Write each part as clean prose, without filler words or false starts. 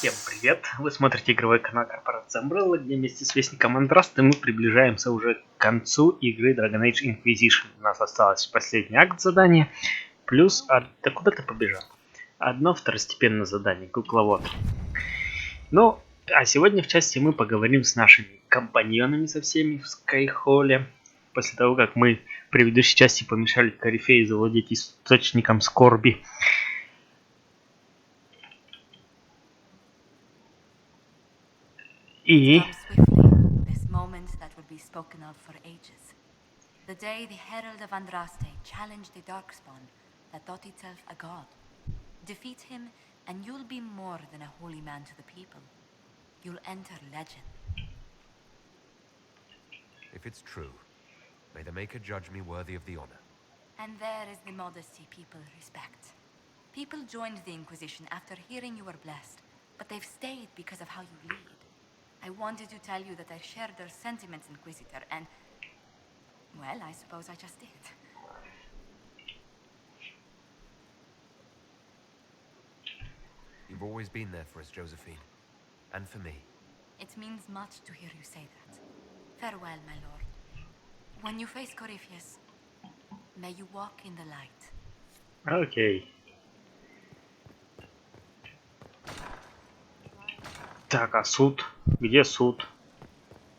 Всем привет! Вы смотрите игровой канал корпорации Umbrella, где вместе с Вестником Андрасты мы приближаемся уже к концу игры Dragon Age Inquisition. У нас осталось последний акт задания, плюс... Да куда ты побежал? Одно второстепенное задание, кукловод. Ну, а сегодня в части мы поговорим с нашими компаньонами со всеми в Скайхолле. После того, как мы в предыдущей части помешали Корифею завладеть источником скорби. И... This moment that will be spoken of for ages. The day the Herald of Andraste challenged the Darkspawn that thought itself a god. Defeat him, and you'll be more than a holy man to the people. You'll enter legend. If it's true, may the Maker judge me worthy of the honor. And there is the modesty people respect. People joined the Inquisition after hearing you were blessed, but they've stayed because of how you lead. I wanted to tell you that I shared their sentiments, Inquisitor, and... well, I suppose I just did. You've always been there for us, Josephine. And for me. It means much to hear you say that. Farewell, my lord. When you face Corypheus, may you walk in the light. Окей. Так, а суд? Где суд?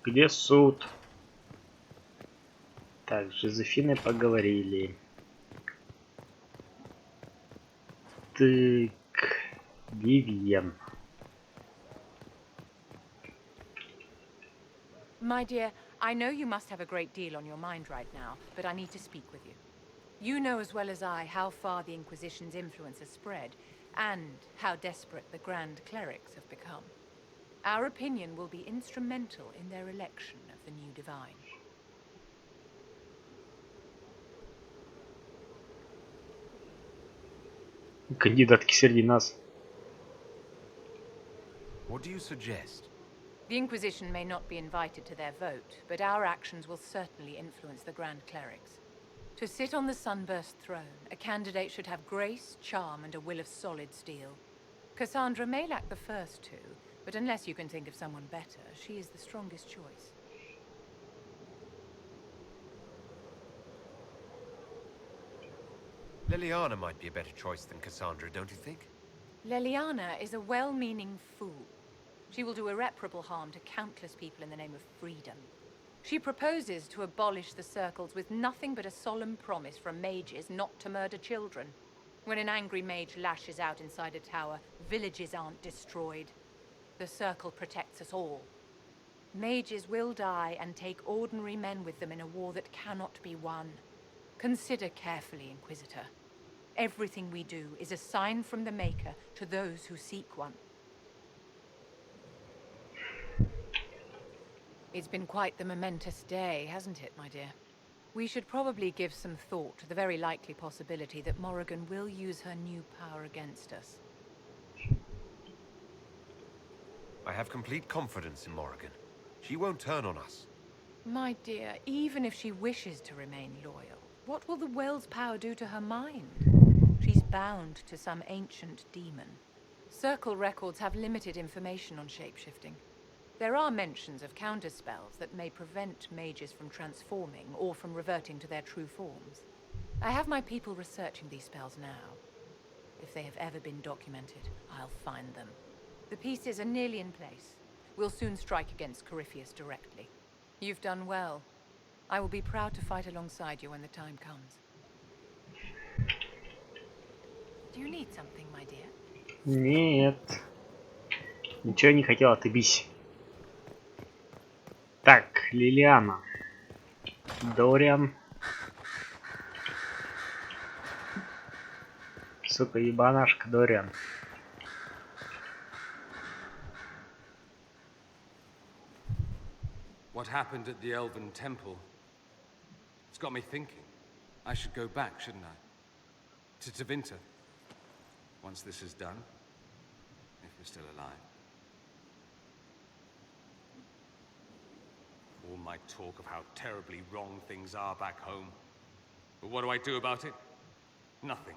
Где суд? Так, с Жозефиной поговорили. Так, Вивьен. My dear, I know you must have a great deal on your mind right now, but I need to speak with you. You know as well as I how far the Inquisition's influence has spread, and how desperate the Grand Clerics have become. Our opinion will be instrumental in their election of the new Divine. Кандидатки среди нас. What do you suggest? The Inquisition may not be invited to their vote, but our actions will certainly influence the Grand Clerics. To sit on the Sunburst throne, a candidate should have grace, charm, and a will of solid steel. Cassandra may lack the first two, but unless you can think of someone better, she is the strongest choice. Liliana might be a better choice than Cassandra, don't you think? Leliana is a well-meaning fool. She will do irreparable harm to countless people in the name of freedom. She proposes to abolish the circles with nothing but a solemn promise from mages not to murder children. When an angry mage lashes out inside a tower, villages aren't destroyed. The circle protects us all. Mages will die and take ordinary men with them in a war that cannot be won. Consider carefully, Inquisitor. Everything we do is a sign from the Maker to those who seek one. It's been quite the momentous day, hasn't it, my dear? We should probably give some thought to the very likely possibility that Morrigan will use her new power against us. I have complete confidence in Morrigan. She won't turn on us. My dear, even if she wishes to remain loyal, what will the Well's power do to her mind? She's bound to some ancient demon. Circle records have limited information on shapeshifting. There are mentions of counterspells that may prevent mages from transforming or from reverting to their true forms. I have my people researching these spells now. If they have ever been documented, I'll find them. The pieces are nearly in place. We'll soon strike against Corypheus directly. You've done well. I will be proud to fight alongside you when the time comes. Do you need something, my dear? Нет. Ничего не хотела, отъебись. Так, Лилиана. Дориан. Сука, ебанашка, Дориан. What happened at the Elven Temple? It's got me thinking. I should go back, shouldn't I? To Tevinter. Once this is done. If we're still alive. All my talk of how terribly wrong things are back home. But what do I do about it? Nothing.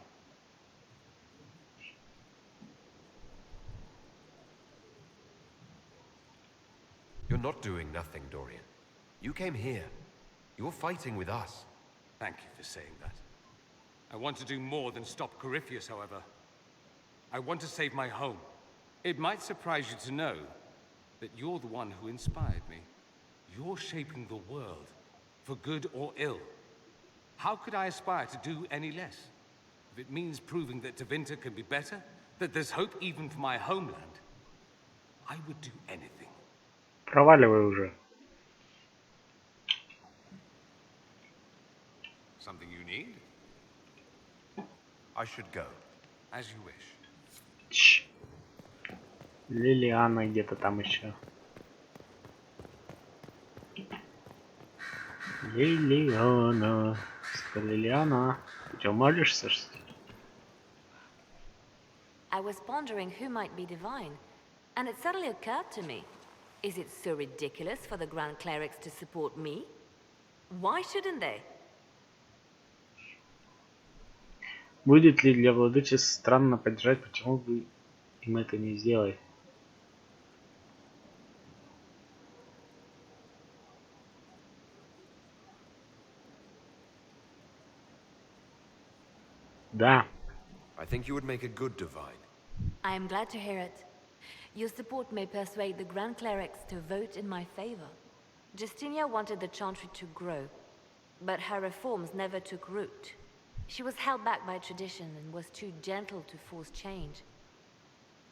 You're not doing nothing, Dorian. You came here. You're fighting with us. Thank you for saying that. I want to do more than stop Corypheus, however. I want to save my home. It might surprise you to know that you're the one who inspired me. You're shaping the world, for good or ill. How could I aspire to do any less? If it means proving that Tevinter can be better, that there's hope even for my homeland, I would do anything. Проваливай уже. Something you need? I should go. As you wish. Чш. Лилиана где-то там еще. Лилиана. Лилиана. Ты что, молишься, что ли? I was pondering who might be divine, and it suddenly occurred to me. Is it so ridiculous for the Grand Clerics to support me? Why shouldn't they? Будет ли для владычицы странно поддержать, почему бы им это не сделать? Да. I think you would make a good divine. I am glad to hear it. Your support may persuade the Grand Clerics to vote in my favor. Justinia wanted the Chantry to grow, but her reforms never took root. She was held back by tradition and was too gentle to force change.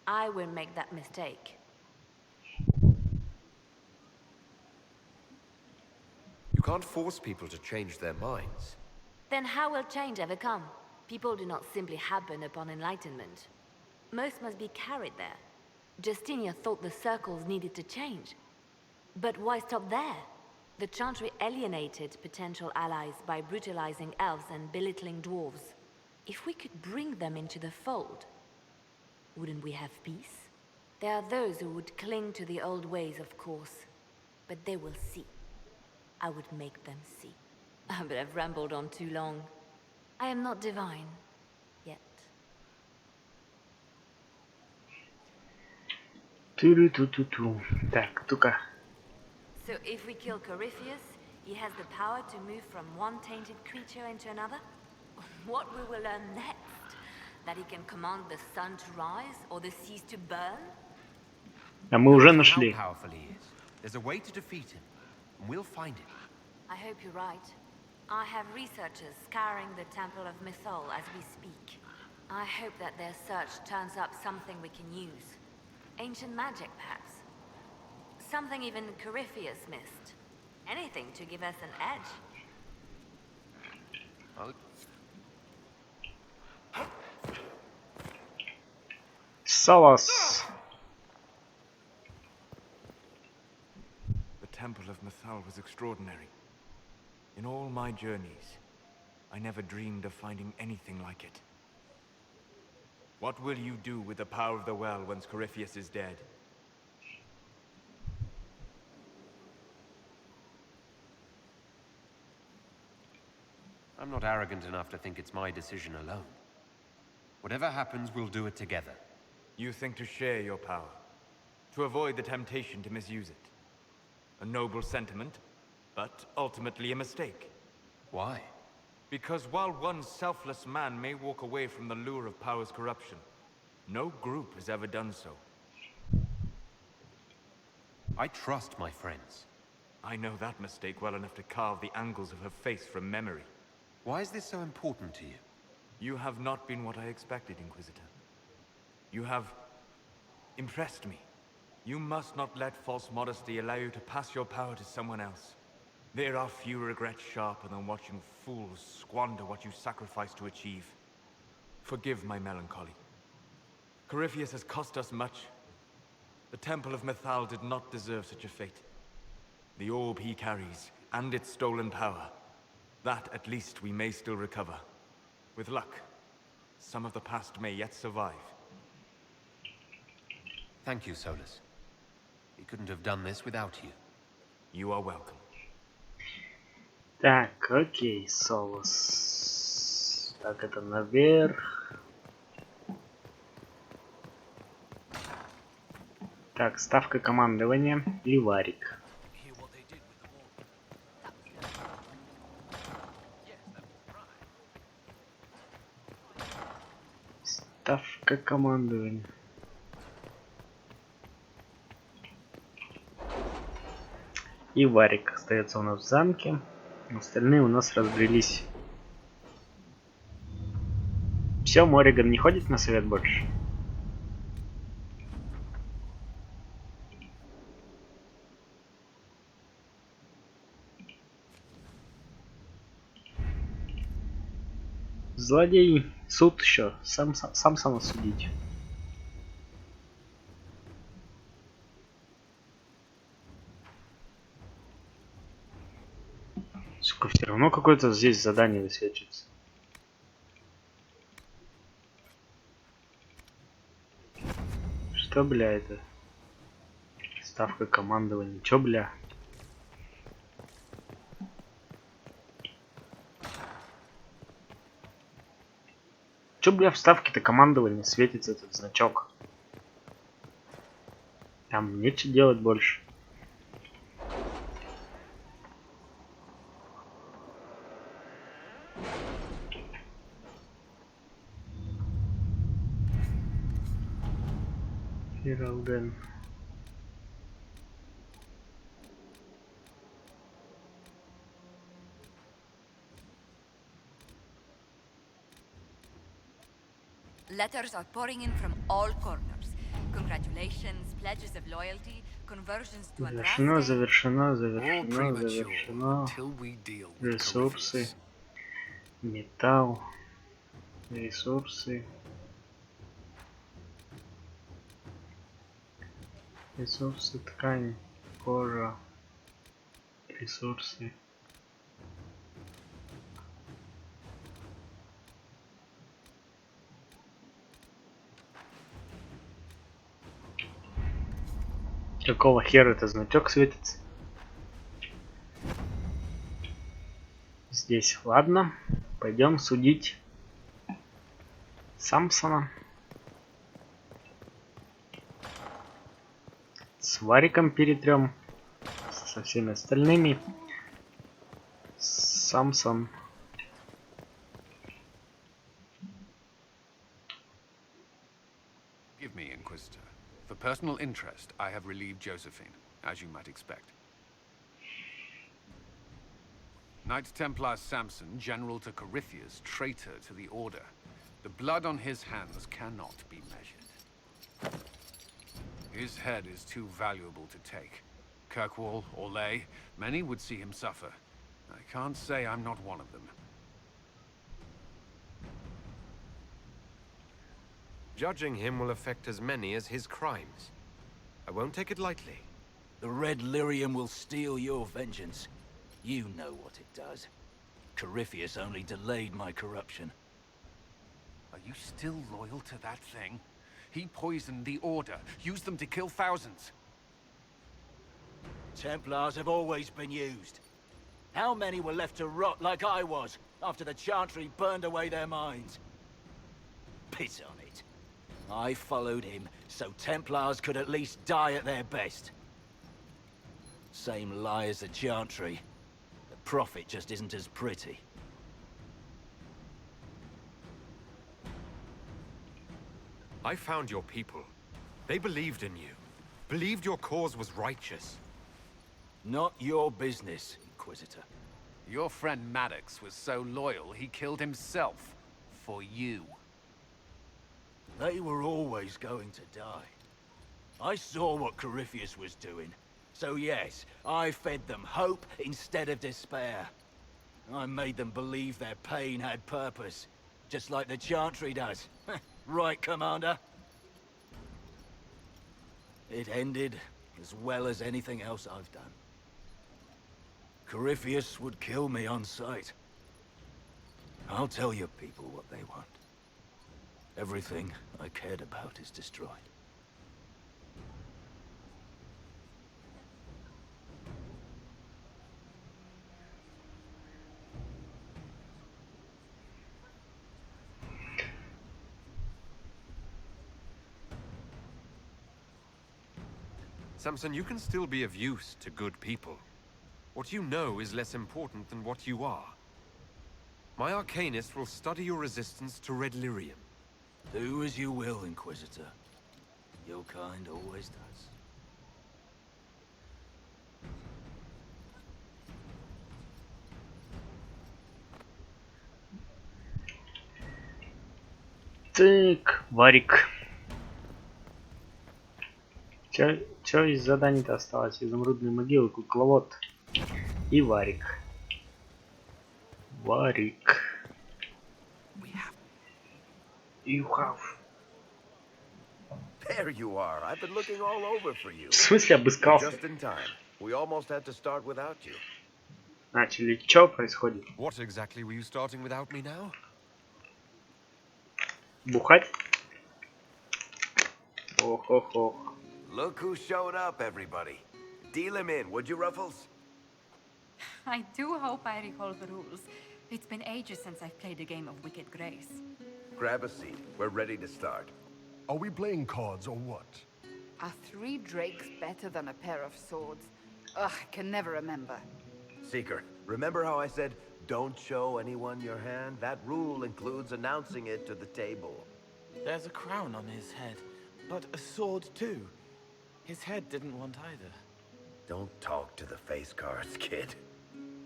I won't make that mistake. You can't force people to change their minds. Then how will change ever come? People do not simply happen upon enlightenment. Most must be carried there. Justinia thought the circles needed to change. But why stop there? The Chantry alienated potential allies by brutalizing elves and belittling dwarves. If we could bring them into the fold, wouldn't we have peace? There are those who would cling to the old ways, of course. But they will see. I would make them see. But I've rambled on too long. I am not divine. Yet. Ту-ру-ту-ту-ту. Так, тука. So if we kill Corypheus, he has the power to move from one tainted creature into another? What we will learn next? That he can command the sun to rise or the seas to burn? А мы уже How нашли. powerful he is. There's a way to defeat him, and we'll find it. I hope you're right. I have researchers scouring the Temple of Mythol as we speak. I hope that their search turns up something we can use. Ancient magic, perhaps. Something even Corypheus missed. Anything to give us an edge. Солос. The Temple of Mythol was extraordinary. In all my journeys, I never dreamed of finding anything like it. What will you do with the power of the well once Corypheus is dead? I'm not arrogant enough to think it's my decision alone. Whatever happens, we'll do it together. You think to share your power, to avoid the temptation to misuse it. A noble sentiment, but ultimately a mistake. Why? Because while one selfless man may walk away from the lure of power's corruption, no group has ever done so. I trust my friends. I know that mistake well enough to carve the angles of her face from memory. Why is this so important to you? You have not been what I expected, Inquisitor. You have impressed me. You must not let false modesty allow you to pass your power to someone else. There are few regrets sharper than watching fools squander what you sacrifice to achieve. Forgive my melancholy. Corypheus has cost us much. The Temple of Mythal did not deserve such a fate. The orb he carries, and its stolen power, that at least we may still recover. With luck, some of the past may yet survive. Thank you, Solus. We couldn't have done this without you. You are welcome. Так, окей, Солос. Так, это наверх. Так, ставка командования. Ливарик. Ставка командования. И Варик остается у нас в замке. Остальные у нас разбрелись. Все, Мориган не ходит на совет больше. Злодей. Суд еще. Сам судить. Сука, все равно какое-то здесь задание высвечивается. Что, бля, это? Ставка командования. Чё, бля? Чё, бля, в ставке-то командования светится этот значок? Там нечего делать больше. Фиралден. Letters are pouring in from all corners. Congratulations, pledges of loyalty, conversions to Завершено, Andraste. завершено, All завершено, premature завершено. until we deal with Ресурсы. Corypheus. Металл. Ресурсы. Ресурсы, ткань, кожа. Ресурсы. Какого хера этот значок светится? Здесь, ладно. Пойдем судить Самсона. С Вариком перетрем. Со всеми остальными. Самсон. Give me, Inquisitor. For personal interest, I have relieved Josephine, as you might expect. Knight Templar Samson, General to Corypheus, traitor to the Order. The blood on his hands cannot be measured. His head is too valuable to take. Kirkwall, Orlais, many would see him suffer. I can't say I'm not one of them. Judging him will affect as many as his crimes. I won't take it lightly. The Red Lyrium will steal your vengeance. You know what it does. Corypheus only delayed my corruption. Are you still loyal to that thing? He poisoned the Order, used them to kill thousands. Templars have always been used. How many were left to rot like I was, after the Chantry burned away their minds? Piss on it. I followed him, so Templars could at least die at their best. Same lie as the Chantry. The profit just isn't as pretty. I found your people. They believed in you. Believed your cause was righteous. Not your business, Inquisitor. Your friend Maddox was so loyal, he killed himself. For you. They were always going to die. I saw what Corypheus was doing. So yes, I fed them hope instead of despair. I made them believe their pain had purpose. Just like the Chantry does. Right, Commander? It ended as well as anything else I've done. Corypheus would kill me on sight. I'll tell your people what they want. Everything I cared about is destroyed. Samson, you can still be of use to good people. What you know is less important than what you are. My Arcanist will study your resistance to Red Lyrium. Do as you will, Inquisitor. Your kind always does. Так, Варик. Чё из заданий-то осталось? Изумрудные могилы, кукловод и Варик. Варик. You have. There you are. I've been looking all over for you. В смысле обыскался? Just in time. We almost had to start without you. Начали. Чё происходит? What exactly were you starting without me now? Бухать? Ох-ох-ох. Look who showed up, everybody. Deal him in, would you, Ruffles? I do hope I recall the rules. It's been ages since I've played a game of Wicked Grace. Grab a seat. We're ready to start. Are we playing cards or what? Are 3 drakes better than a pair of swords? Ugh, I can never remember. Seeker, remember how I said, don't show anyone your hand? That rule includes announcing it to the table. There's a crown on his head, but a sword too. His head didn't want either. Don't talk to the face cards, kid.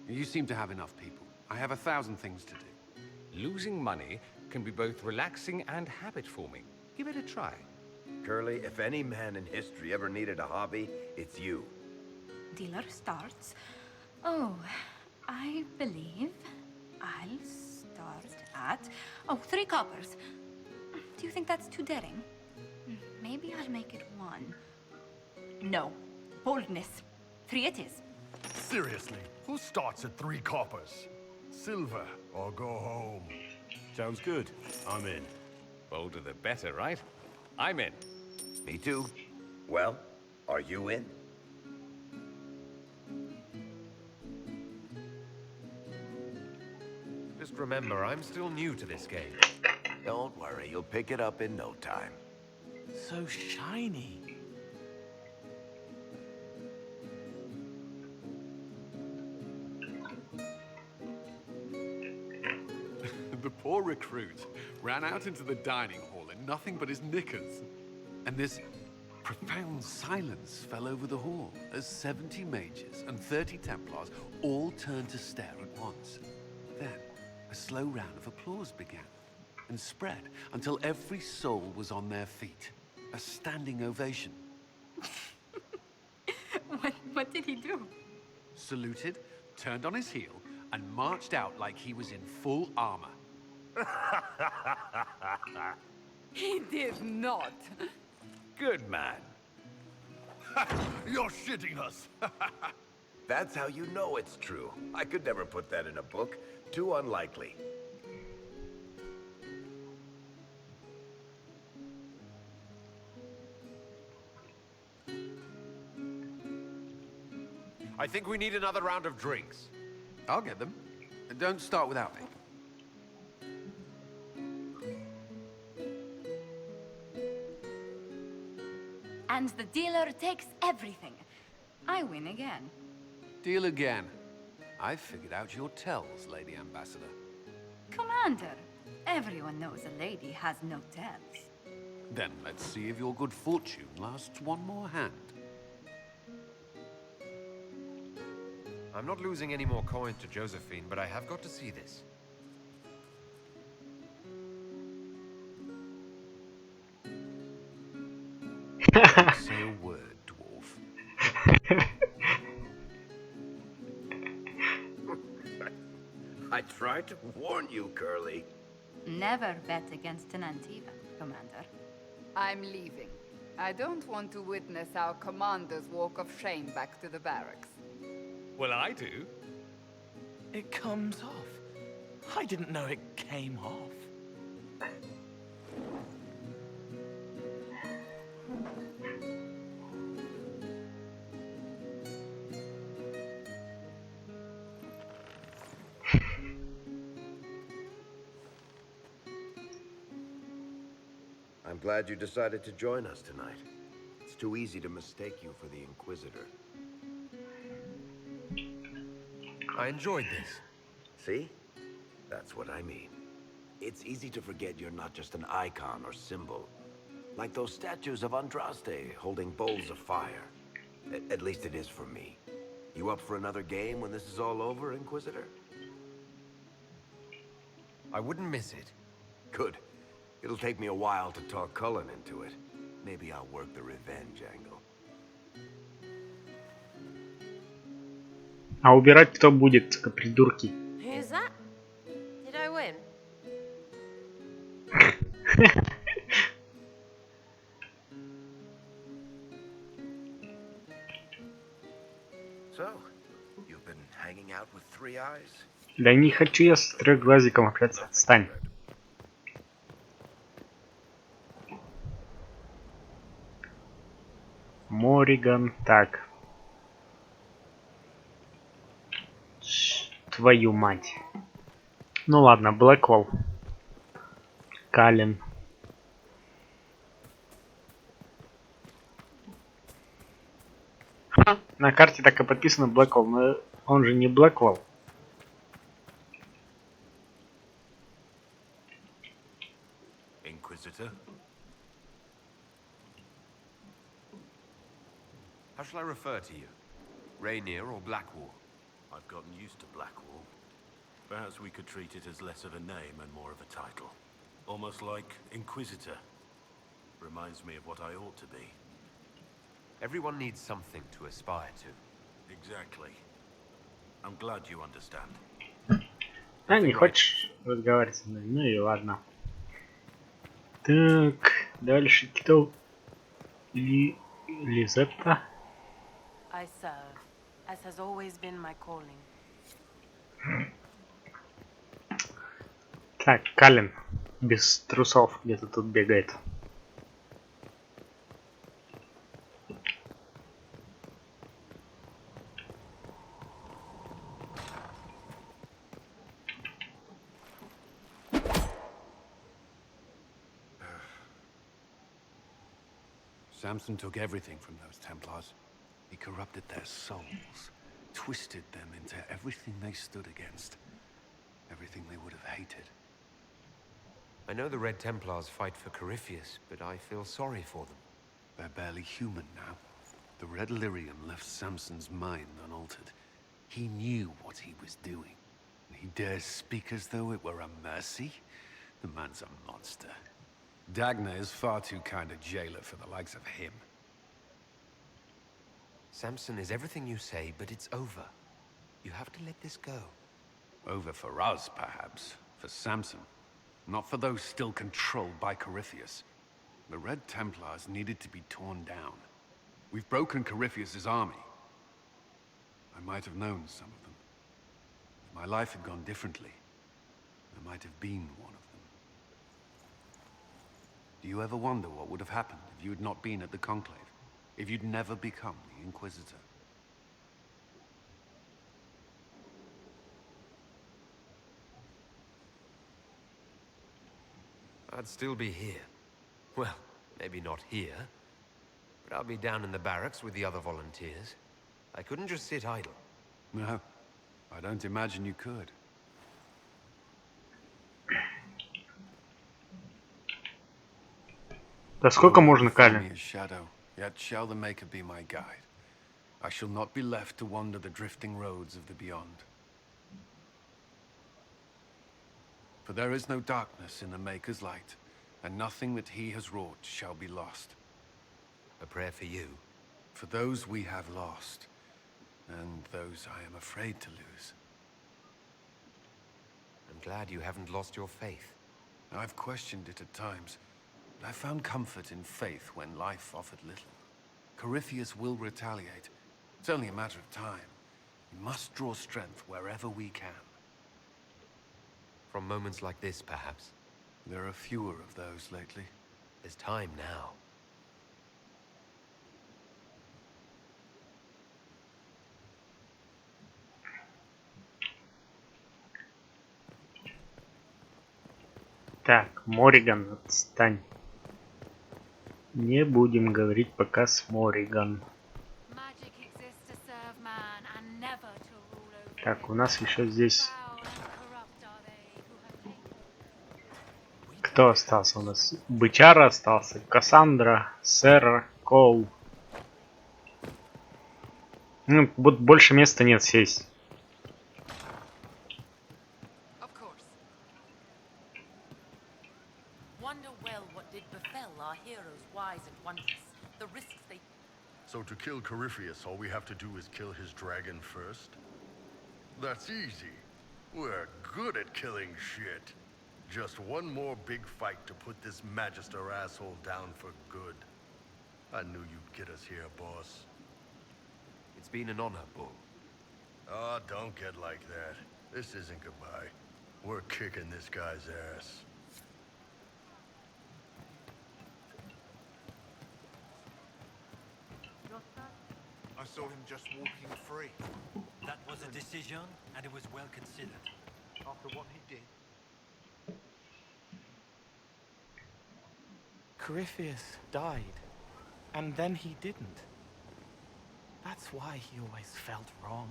You seem to have enough people. I have 1,000 things to do. Losing money can be both relaxing and habit-forming. Give it a try. Curly, if any man in history ever needed a hobby, it's you. Dealer starts. Oh, I believe I'll start at... Oh, 3 coppers. Do you think that's too daring? Maybe I'll make it 1. No. Boldness. 3 it is. Seriously, who starts at 3 coppers? Silver or go home? Sounds good. I'm in. Bolder the better, right? I'm in. Me too. Well, are you in? Just remember, I'm still new to this game. Don't worry, you'll pick it up in no time. So shiny. The poor recruit ran out into the dining hall in nothing but his knickers. And this profound silence fell over the hall as 70 mages and 30 Templars all turned to stare at once. Then, a slow round of applause began and spread until every soul was on their feet. A standing ovation. What did he do? Saluted, turned on his heel, and marched out like he was in full armor. He did not. Good man. You're shitting us. That's how you know it's true. I could never put that in a book. Too unlikely. I think we need another round of drinks. I'll get them. And don't start without me. And the dealer takes everything. I win again. Deal again. I've figured out your tells, Lady Ambassador. Commander, everyone knows a lady has no tells. Then let's see if your good fortune lasts one more hand. I'm not losing any more coin to Josephine, but I have got to see this. Don't say a word, dwarf. I tried to warn you, Curly. Never bet against an Antivan, Commander. I'm leaving. I don't want to witness our commander's walk of shame back to the barracks. Well, I do. It comes off. I didn't know it came off. I'm glad you decided to join us tonight. It's too easy to mistake you for the Inquisitor. I enjoyed this. See? That's what I mean. It's easy to forget you're not just an icon or symbol. Like those statues of Andraste holding bowls of fire. At least it is for me. You up for another game when this is all over, Inquisitor? I wouldn't miss it. Good. It'll take me a while to talk Cullen into it. Maybe I'll work the revenge angle. А убирать кто будет, придурки? Who's that? Did I win? So, you've been hanging out with Three Eyes? Да не хочу я с трехглазиком общаться. Отстань. Мориган. Так. Твою мать. Ну ладно, Блэквелл. Калин. Ха, на карте так и подписано Блэквелл, но он же не Блэквелл. Inquisitor? How shall I refer to you? Rainier or Blackwall? I've gotten used to Blackwall. Perhaps we could treat it as less of a name and more of a title. Almost like Inquisitor. Reminds me of what I ought to be. Everyone needs something to aspire to. Exactly. I'm glad you understand. А, не хочешь разговаривать со мной? Ну и ладно. Так, дальше кто? Лизетта. I serve, as has always been my calling. Так, Калин. Без трусов где-то тут бегает. Samson took everything from those Templars. He corrupted their souls, twisted them into everything they stood against, everything they would have hated. I know the Red Templars fight for Corypheus, but I feel sorry for them. They're barely human now. The Red Lyrium left Samson's mind unaltered. He knew what he was doing. And he dares speak as though it were a mercy? The man's a monster. Dagna is far too kind a jailer for the likes of him. Samson is everything you say, but it's over. You have to let this go. Over for us, perhaps. For Samson. Not for those still controlled by Corypheus. The Red Templars needed to be torn down. We've broken Corypheus's army. I might have known some of them. If my life had gone differently, I might have been one of them. Do you ever wonder what would have happened if you had not been at the Conclave? If you'd never become the Inquisitor? I'd still be here. Well, maybe not here. But I'll be down in the barracks with the other volunteers. I couldn't just sit idle. No, I don't imagine you could. Да сколько можно, Калин? Shadow, yet shall the Maker be my guide. I shall not be left to wander the drifting roads of the beyond. For there is no darkness in the Maker's light, and nothing that he has wrought shall be lost. A prayer for you. For those we have lost, and those I am afraid to lose. I'm glad you haven't lost your faith. I've questioned it at times, but I found comfort in faith when life offered little. Corypheus will retaliate. It's only a matter of time. We must draw strength wherever we can. From moments like this, perhaps. There are fewer of those lately. There's time now. Так, Мориган, отстань. Не будем говорить пока с Мориган. Так, у нас еще здесь Кто остался у нас? Бычара остался, Кассандра, Сэр, Коул. Ну, вот больше места нет сесть. Wonder well what did befell our heroes wise and wondrous. The risks they... So to kill Corypheus, all we have to do is kill his dragon first? That's easy. We're good at killing shit. Just one more big fight to put this Magister asshole down for good. I knew you'd get us here, boss. It's been an honor, Bull. Oh, don't get like that. This isn't goodbye. We're kicking this guy's ass. I saw him just walking free. That was a decision, and it was well considered. After what he did. Corypheus died, and then he didn't. That's why he always felt wrong,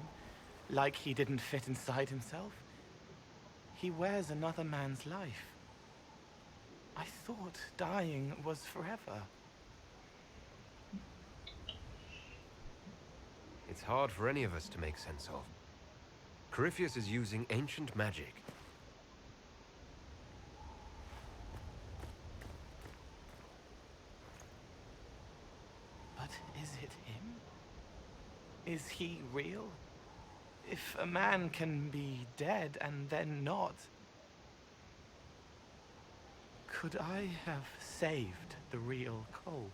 like he didn't fit inside himself. He wears another man's life. I thought dying was forever. It's hard for any of us to make sense of. Corypheus is using ancient magic. But is it him? Is he real? If a man can be dead and then not, could I have saved the real Cole?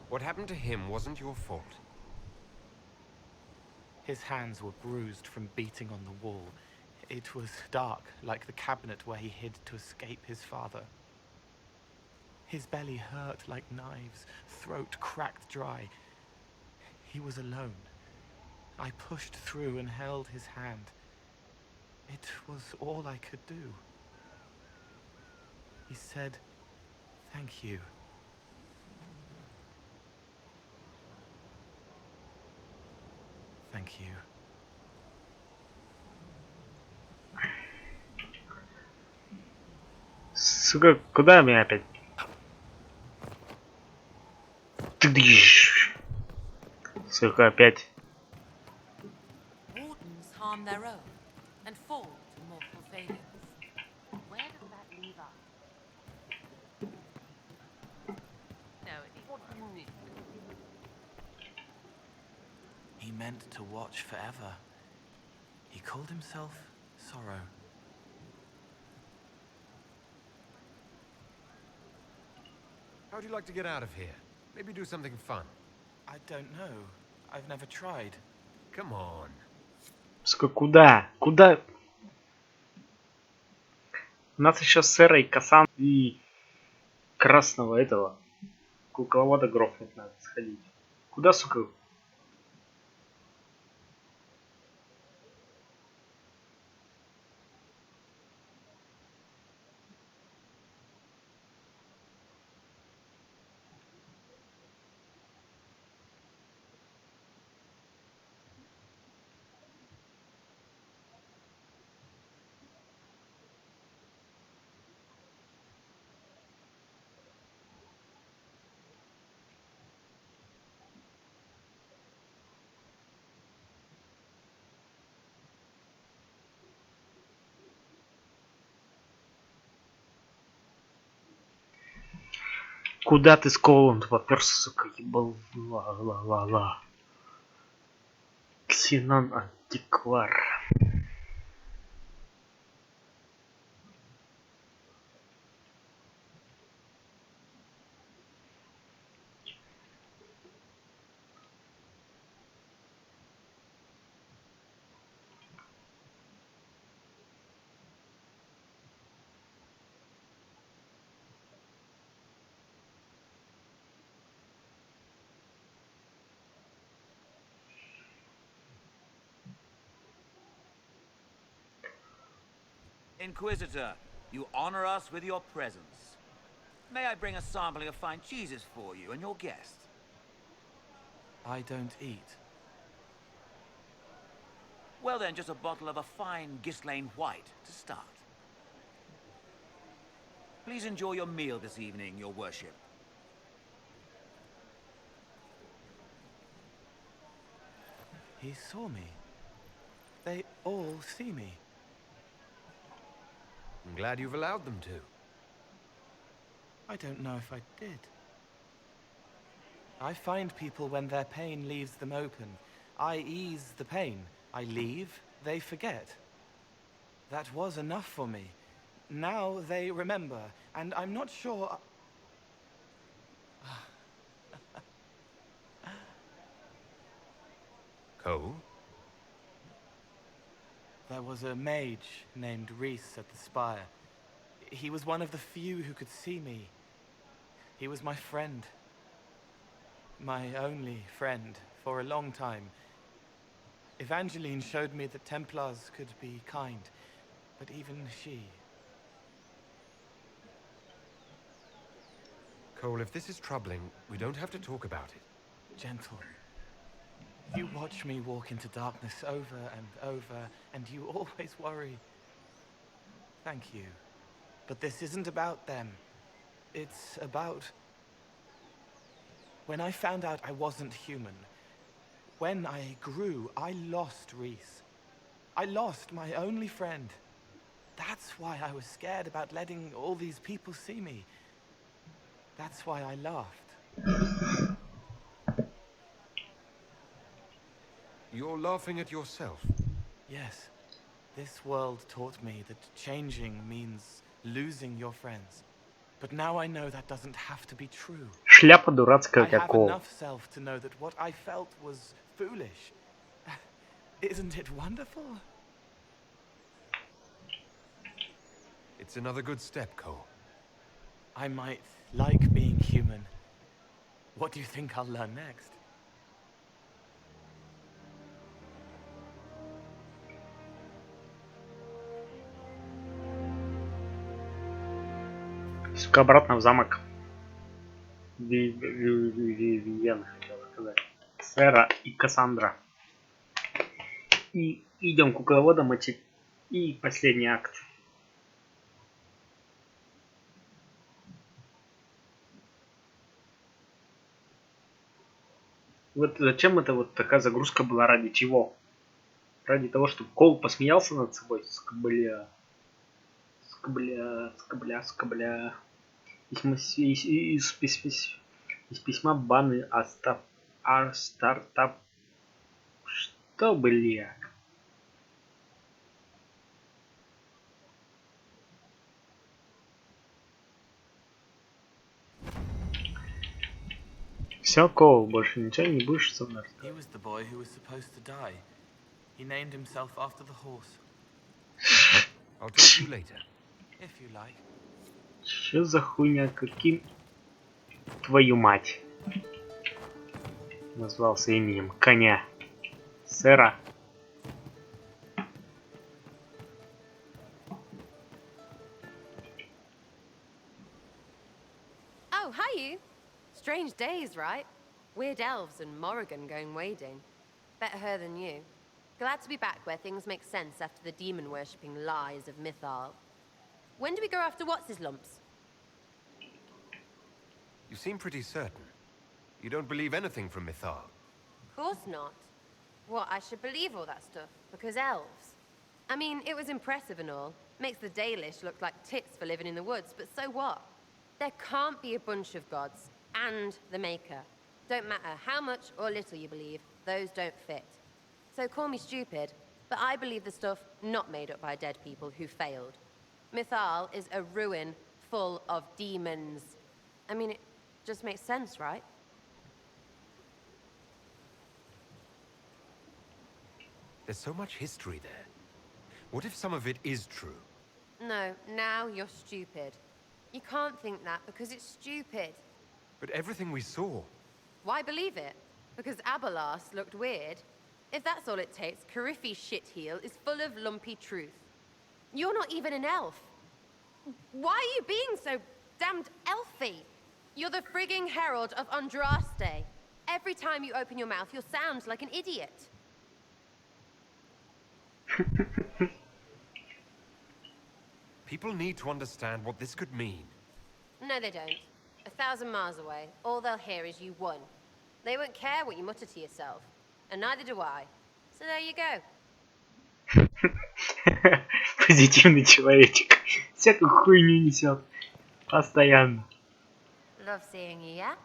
What happened to him wasn't your fault. His hands were bruised from beating on the wall. It was dark, like the cabinet where he hid to escape his father. His belly hurt like knives, throat cracked dry. He was alone. I pushed through and held his hand. It was all I could do. He said, "Thank you." Thank you. Сука, куда меня опять? Тыдыщ. Сука, опять. Wardens harm their own and fall to mortal failures. Where does that leave us? No, what do you need? He meant to watch forever. He called himself Sorrow. How'd you like to get out of here? Maybe do something fun. I don't know. I've never tried. Come on. Сука, куда? Куда? У нас еще Сэра и Касан и красного этого кукловода грохнуть надо сходить. Куда, сука? Куда ты с Коулом поперся, сука, ебал? Ла-ла-ла-ла. Ксенон антиквар. Inquisitor, you honor us with your presence. May I bring a sampling of fine cheeses for you and your guests? I don't eat. Well then, just a bottle of a fine Ghislaine White to start. Please enjoy your meal this evening, your worship. He saw me. They all see me. I'm glad you've allowed them to. I don't know if I did. I find people when their pain leaves them open. I ease the pain. I leave, they forget. That was enough for me. Now they remember, and I'm not sure... Cole? There was a mage named Reese at the spire. He was one of the few who could see me. He was my friend. My only friend for a long time. Evangeline showed me that Templars could be kind, but even she... Cole, if this is troubling, we don't have to talk about it. Gentle. You watch me walk into darkness over and over, and you always worry. Thank you. But this isn't about them. It's about... When I found out I wasn't human, when I grew, I lost Reese. I lost my only friend. That's why I was scared about letting all these people see me. That's why I laughed. You're laughing at yourself? Yes. This world taught me that changing means losing your friends. But now I know that doesn't have to be true. Шляпа дурацкая, I have как Кол. enough self to know that what I felt was foolish. Isn't it wonderful? It's another good step, Cole. I might like being human. What do you think I'll learn next? Сука, обратно в замок. Вивьен, хотел сказать. Сэра и Кассандра. И идем кукловода мочить. И последний акт. Вот зачем это вот такая загрузка была, ради чего? Ради того, чтобы Кол посмеялся над собой? Скобля. Скобля. Из письма Баны Стартап. Что, бля? Все, Кол, больше ничего не будешь со мной He was the boy who was supposed to die. He named himself after the horse. I'll talk to you later. If you like. Что за хуйня? Каким... Твою мать. Назвался именем коня. Сэра. Oh, hi you. Strange days, right? Weird elves and Morrigan going wading. Better her than you. Glad to be back where things make sense after the demon-worshipping lies of Mythal. When do we go after what's-his-lumps? You seem pretty certain. You don't believe anything from Mythal. Of course not. What, I should believe all that stuff? Because elves? I mean, it was impressive and all. Makes the Dalish look like tits for living in the woods, but so what? There can't be a bunch of gods, and the Maker. Don't matter how much or little you believe, those don't fit. So call me stupid, but I believe the stuff not made up by dead people who failed. Mythal is a ruin full of demons. I mean, it just makes sense, right? There's so much history there. What if some of it is true? No, now you're stupid. You can't think that because it's stupid. But everything we saw... Why believe it? Because Abelas looked weird? If that's all it takes, Cariffi's shitheel is full of lumpy truth. You're not even an elf. Why are you being so damned elfy? You're the frigging herald of Andraste. Every time you open your mouth, you'll sound like an idiot. People need to understand what this could mean. No, they don't. 1,000 miles away, all they'll hear is you won. They won't care what you mutter to yourself. And neither do I. So there you go. Позитивный человечек. Всякую хуйню несет. Постоянно. Love seeing you, yeah?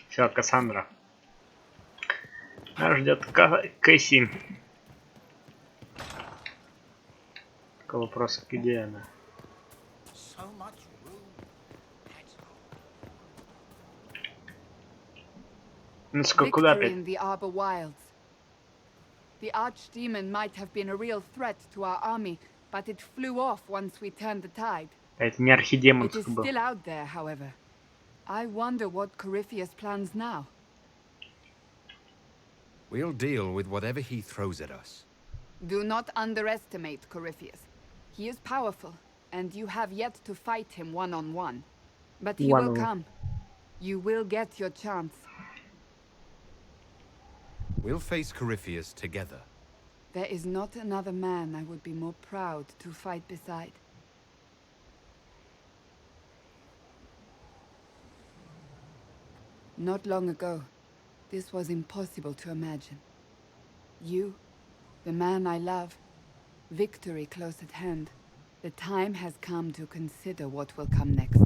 Все, Кассандра. Нас ждет Кэсси. Только вопрос, где она? Ну, куда опять? In the Arbor Wilds. The archdemon might have been a real threat to our army, but it flew off once we turned the tide. Это не архидемон It is был. still out there, however. I wonder what Corypheus plans now. We'll deal with whatever he throws at us. Do not underestimate Corypheus. He is powerful, and you have yet to fight him one-on-one. But he will come. You will get your chance. We'll face Corypheus together. There is not another man I would be more proud to fight beside. Not long ago, this was impossible to imagine. You, the man I love, victory close at hand. The time has come to consider what will come next.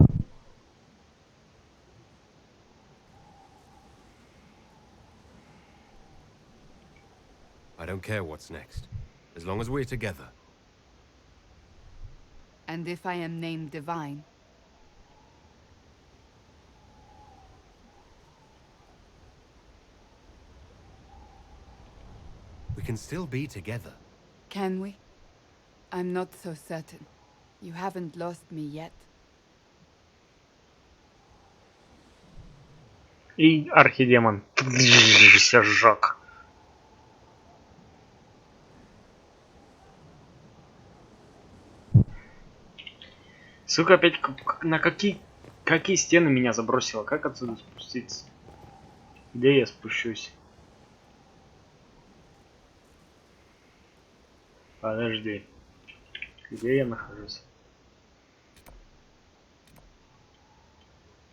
I don't care what's next, as long as we're together. And if I am named Divine? We can still be together. Can we? I'm not so certain. You haven't lost me yet. И архидемон. Все сжег. Сука, опять на какие стены меня забросило? Как отсюда спуститься? Где я спущусь? Подожди. Где я нахожусь?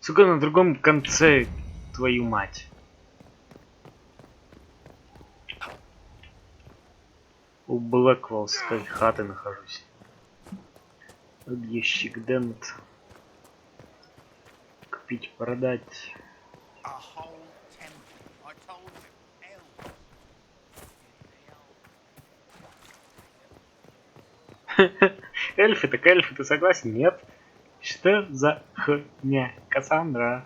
Сука, на другом конце, твою мать. У Блэквеллской хаты нахожусь. Объездчик Дент. Купить, продать. Эльфы, так эльфы, ты согласен? Нет. Что за хуйня, Кассандра?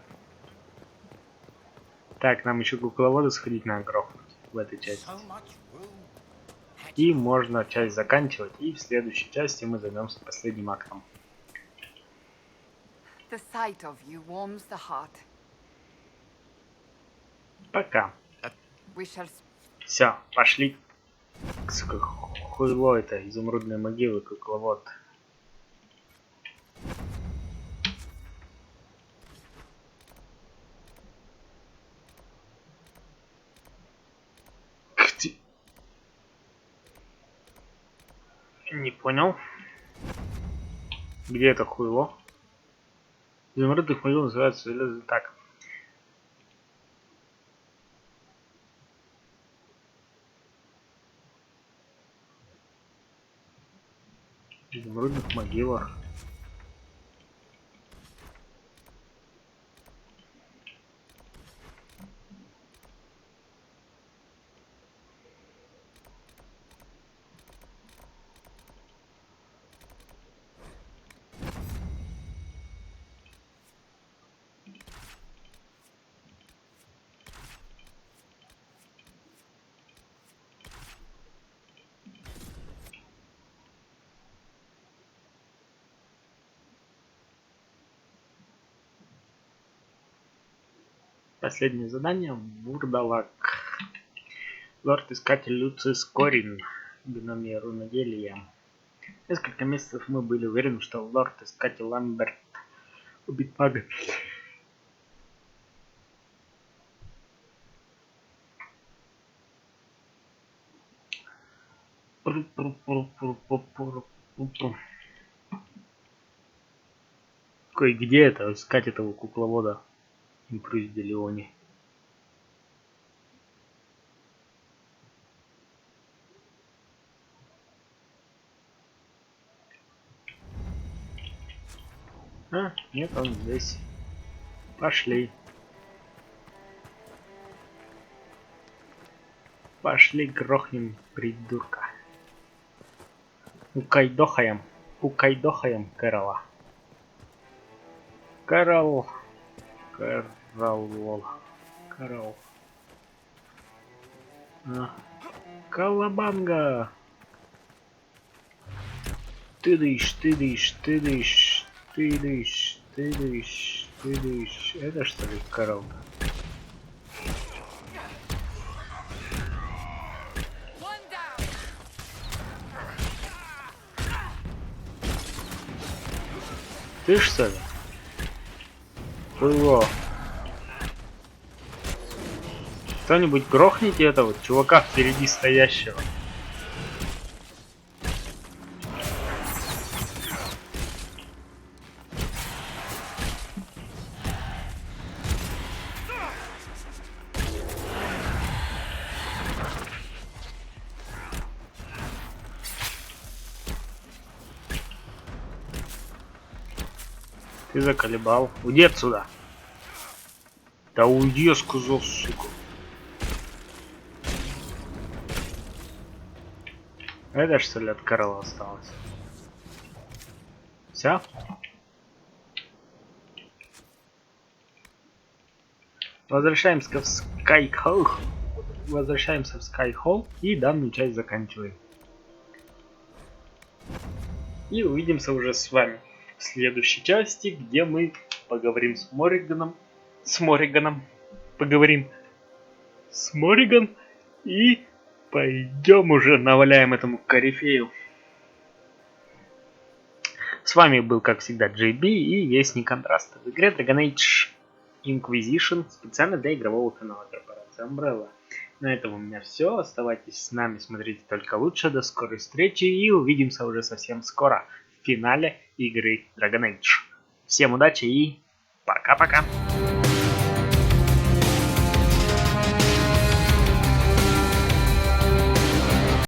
Так, нам еще кукловоду сходить на грохнуть в этой части. И можно часть заканчивать, и в следующей части мы займемся последним актом. The sight of you warms the heart. Пока. We shall... Все, пошли. Сука, хуйло это, изумрудные могилы, кукловод. Не понял. Где это хуйло? Изумрудных могил называется так. Изумрудных могилах. Последнее задание. Бурдалак. Лорд-искатель Люциус Корин. Биномия руноделия. Несколько месяцев мы были уверены, что лорд-искатель Ламберт убит мага. Кой, где это? Искать этого кукловода. Импрюс де Леони. А, нет, он здесь. Пошли. Пошли грохнем придурка. Укайдохаем Кэрола. Кэрол. Колобанга. Тыдыш. Это что ли Кэрол? Ты что ли? Было. Кто-нибудь грохните этого чувака впереди стоящего. Ты заколебал. Уйди отсюда. Да уйди, я сказал, сука. Это что ли от Карла осталось? Все? Возвращаемся в Скайхолл. Возвращаемся в Скайхолл и данную часть заканчиваем. И увидимся уже с вами в следующей части, где мы поговорим с Морриганом. Поговорим с Морриган и пойдем уже наваляем этому корифею. С вами был, как всегда, JB и Вестник Контраста в игре Dragon Age Inquisition специально для игрового канала корпорации Umbrella. На этом у меня все. Оставайтесь с нами, смотрите только лучше. До скорой встречи и увидимся уже совсем скоро в финале игры Dragon Age. Всем удачи и пока-пока!